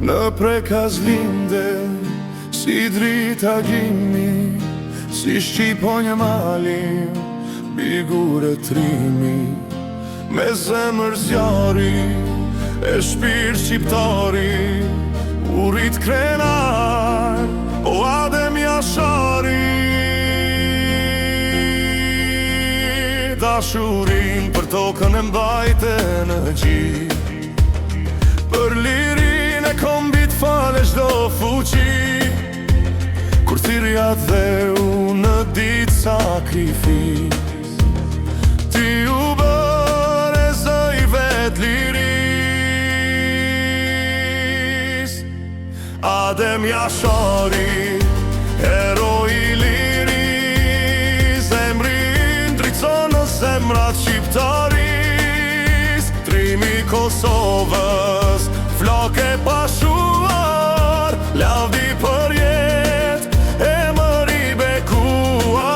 Në prekaz linde, si drita gjimi, si shqiponjë malim, bigure trimi, me zemër zjari, e shpirë shqiptari, urit krenar, o Adem Jashari. Dashurin për tokën e mbajte në gjith, për lirin e kombit fale çdo fuqi, kur thirrja dheu në ditë sakrifis, ti u bëre zë i vet liris. Adem Jashari, hero i liris, zemrin drejton në zemrat shqiptaris, trimi Kosovës, flokë e pashuar, lavdi për jet, e mëri bekuar.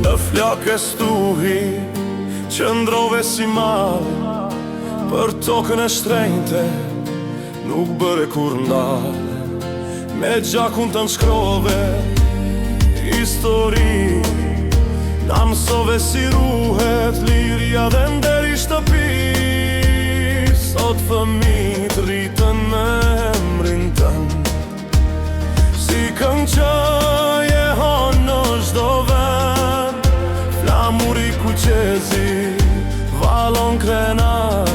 Në flokë stuhi, qëndrove si male, për tokën e shtrenjte, nuk bëre kur ndale. Me gjakun të nshkrove, histori, na mësove si ruhet liria dhe nderi shtëpi. Sot fëmijët rritën me emrin tënd, si këngëqëje honë në çdo vend. Flamuri kuqezi, valon krenar,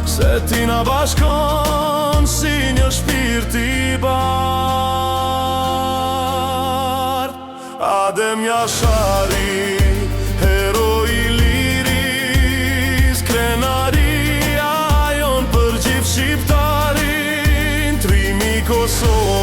se ti na bashkon si një shpirt i bardh. Adem Jashari, hero i liris, krenaria jon për gjithë shqiptarin, trimi Kosovë.